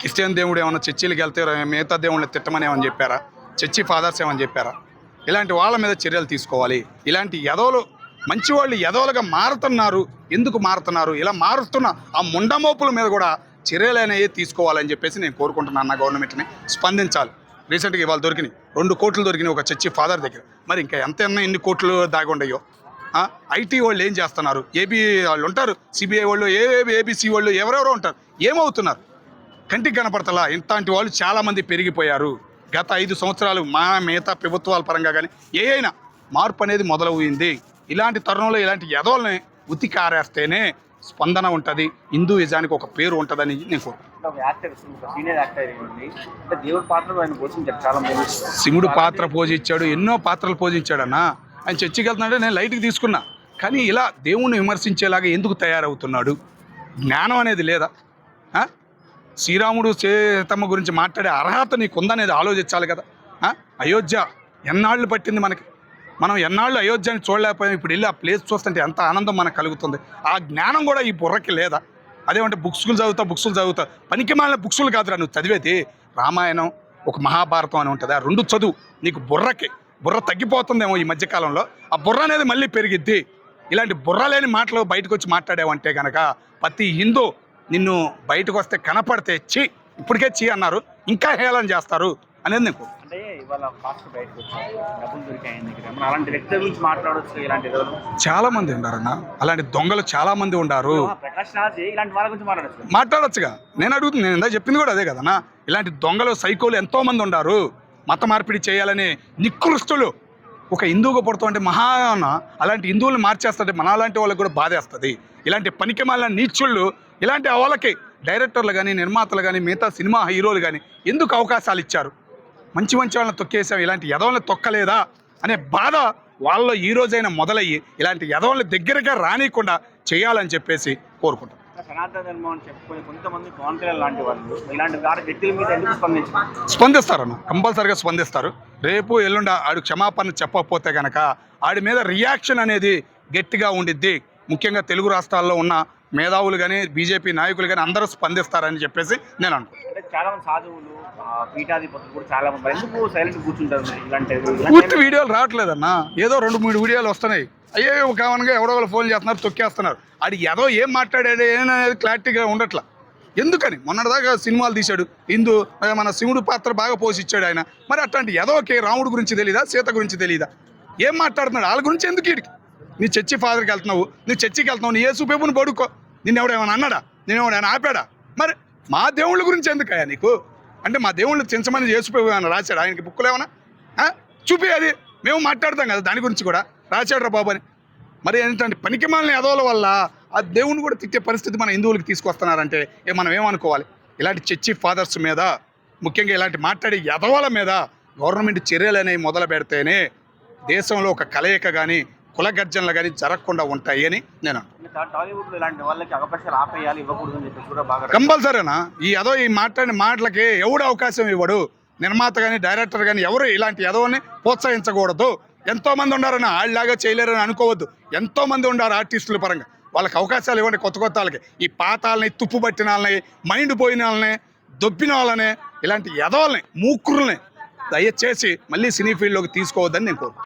Christian దేవుడు ఏమన్నా చర్చిలకు వెళ్తే మిగతా దేవుళ్ళని తిట్టమని ఏమని చెప్పారా? చర్చి ఫాదర్స్ ఏమని చెప్పారా? ఇలాంటి వాళ్ళ మీద చర్యలు తీసుకోవాలి. ఇలాంటి ఎదవలు మంచి వాళ్ళు ఎదవలుగా మారుతున్నారు. ఎందుకు మారుతున్నారు? ఇలా మారుతున్న ఆ ముండమోపుల మీద కూడా చర్యలు అనేవి తీసుకోవాలని చెప్పేసి నేను కోరుకుంటున్నాను. నా గవర్నమెంట్ని స్పందించాలి. రీసెంట్గా ఇవాళ దొరికినాయి 2 కోట్లు దొరికినాయి ఒక చర్చి ఫాదర్ దగ్గర. మరి ఇంకా ఎన్ని కోట్లు దాగి ఉండయో. ఐటీ వాళ్ళు ఏం చేస్తున్నారు? ఏబీ వాళ్ళు ఉంటారు, సిబిఐ వాళ్ళు, ఏబీసీ వాళ్ళు, ఎవరెవరో ఉంటారు. ఏమవుతున్నారు? కంటికి కనపడతలా. ఇట్లాంటి వాళ్ళు చాలామంది పెరిగిపోయారు. గత 5 సంవత్సరాలు మిగతా ప్రభుత్వాల పరంగా కానీ అయినా మార్పు అనేది మొదలవుయింది. ఇలాంటి తరుణంలో ఇలాంటి ఎదవల్ని ఉతికి ఆరేస్తేనే స్పందన ఉంటుంది, హిందూయిజానికి ఒక పేరు ఉంటుందని నేను శివుడు పాత్ర పోషించాడు, ఎన్నో పాత్రలు పోషించాడన్నా. ఆయన చర్చికి వెళ్తున్నాడే నేను లైట్కి తీసుకున్నా. కానీ ఇలా దేవుణ్ణి విమర్శించేలాగా ఎందుకు తయారవుతున్నాడు? జ్ఞానం అనేది లేదా? శ్రీరాముడు సీతమ్మ గురించి మాట్లాడే అర్హత నీకు ఉందనేది ఆలోచించాలి కదా. అయోధ్య ఎన్నాళ్ళు పట్టింది మనకి, మనం ఎన్నాళ్ళు అయోధ్యని చూడలేకపోయాం. ఇప్పుడు వెళ్ళి ఆ ప్లేస్ చూస్తుంటే ఎంత ఆనందం మనకు కలుగుతుంది. ఆ జ్ఞానం కూడా ఈ బుర్రకి లేదా? అదేమంటే బుక్స్లు చదువుతా పనికి మాలిన బుక్స్లు కాదురా నువ్వు చదివేది. రామాయణం, ఒక మహాభారతం అని ఉంటుంది. ఆ 2 చదువు. నీకు బుర్ర తగ్గిపోతుందేమో ఈ మధ్యకాలంలో. ఆ బుర్ర అనేది మళ్ళీ పెరిగిద్ది. ఇలాంటి బుర్ర లేని మాటలు బయటకు వచ్చి మాట్లాడావంటే కనుక ప్రతి హిందూ నిన్ను బయటకు వస్తే కనపడితే చీ ఇప్పటికే చీ అన్నారు, ఇంకా హేళన చేస్తారు అనేది నీకు. చాలా మంది ఉండారన్న, అలాంటి దొంగలు చాలా మంది ఉండారు. మాట్లాడొచ్చుగా. నేను అడుగుతుంది, నేను ఇందా చెప్పింది కూడా అదే కదన్నా. ఇలాంటి దొంగలు సైకోలు ఎంతో మంది ఉండారు. మత మార్పిడి చేయాలని నికృష్టులు. ఒక హిందువుగా పుడతామంటే మహా అలాంటి హిందువులను మార్చేస్తుంటే మన అలాంటి వాళ్ళకి కూడా బాధేస్తుంది. ఇలాంటి పనికిమాలిన నీచుళ్ళు, ఇలాంటి వాళ్ళకి డైరెక్టర్లు కానీ, నిర్మాతలు కానీ, మిగతా సినిమా హీరోలు కానీ ఎందుకు అవకాశాలు ఇచ్చారు? మంచి వాళ్ళని తొక్కేసాం, ఇలాంటి ఎదవల్ని తొక్కలేదా అనే బాధ వాళ్ళలో ఈ రోజైనా మొదలయ్యి ఇలాంటి ఎదవల్ని దగ్గరగా రానియకుండా చేయాలని చెప్పేసి కోరుకుంటాం. సనాతన ధర్మం అని చెప్పుకొని కొంతమంది పవన్ కళ్యాణ్ లాంటి వాళ్ళు ఇలాంటి వ్యక్తుల మీద ఎందుకు స్పందిస్తారన్న? కంపల్సరీగా స్పందిస్తారు. రేపు ఎల్లుండ ఆడు క్షమాపణ చెప్పకపోతే కనుక ఆడి మీద రియాక్షన్ అనేది గట్టిగా ఉండిద్ది. ముఖ్యంగా తెలుగు రాష్ట్రాల్లో ఉన్న మేధావులు కానీ, బీజేపీ నాయకులు కానీ అందరూ స్పందిస్తారని చెప్పేసి నేను అనుకుంటున్నాను. చాలా మంది సాధువులు, పీఠాధిపతులు కూడా చాలా మంది ఎందుకు సైలెంట్ కూర్చుంటారు? ఇలాంటి పూర్తి వీడియోలు రావట్లేదన్నా, ఏదో 2-3 వీడియోలు వస్తున్నాయి. అయ్యే కామన్గా ఎవరో వాళ్ళు ఫోన్ చేస్తున్నారు, తొక్కేస్తున్నారు. అది ఏదో ఏం మాట్లాడాడు అనేది క్లారిటీగా ఉండట్లా. ఎందుకని మొన్నటిదాకా సినిమాలు తీశాడు, మన శివుడు పాత్ర బాగా పోషించాడు ఆయన. మరి అట్లాంటి ఏదోకే రాముడు గురించి తెలీదా, సీత గురించి తెలీదా? ఏం మాట్లాడుతున్నాడు? వాళ్ళ గురించి ఎందుకు వీడికి? నీ చర్చి ఫాదర్కి వెళ్తున్నావు, నువ్వు చర్చికి వెళ్తున్నావు, నీ యేసు పేపుని పడుకో. నిన్ను ఎవడేమైనా అన్నాడా? నేను ఎవడైనా ఆపాడా? మరి మా దేవుళ్ళ గురించి ఎందుకయ్యా నీకు? అంటే మా దేవుళ్ళు చించమని యేసు పేపు ఏమైనా రాశాడు ఆయనకి బుక్కులు ఏమైనా? చూపి, అది మేము మాట్లాడతాం కదా దాని గురించి కూడా. రాశాడు రా బాబు అని. మరి ఏంటంటే పనికిమాలిన ఎదవల వల్ల ఆ దేవుని కూడా తిట్టే పరిస్థితి మన హిందువులకి తీసుకొస్తున్నారంటే మనం ఏమనుకోవాలి? ఇలాంటి చర్చి ఫాదర్స్ మీద, ముఖ్యంగా ఇలాంటి మాట్లాడే ఎదవల మీద గవర్నమెంట్ చర్యలు అనేవి మొదలు పెడితేనే దేశంలో ఒక కలయిక కానీ, కుల గర్జనలు కానీ జరగకుండా ఉంటాయి అని నేను కంపల్సరీనా. ఈ మాట్లాడిన మాటలకి ఎవడు అవకాశం ఇవ్వడు. నిర్మాత కానీ, డైరెక్టర్ కానీ ఎవరు ఇలాంటి ఎదవని ప్రోత్సహించకూడదు. ఎంతోమంది ఉండారన్న, వాళ్ళలాగా చేయలేరని అనుకోవద్దు. ఎంతోమంది ఉండారు ఆర్టిస్టుల పరంగా. వాళ్ళకి అవకాశాలు ఇవ్వండి. కొత్త వాళ్ళకి ఈ పాతాలని, తుప్పు పట్టిన వాళ్ళని, మైండ్ పోయిన వాళ్ళని, దొబ్బిన వాళ్ళని, ఇలాంటి ఎదవల్ని, మూకురుల్ని దయచేసి మళ్ళీ సినీ ఫీల్డ్లోకి తీసుకోవద్దని నేను కోరుకుంటున్నాను.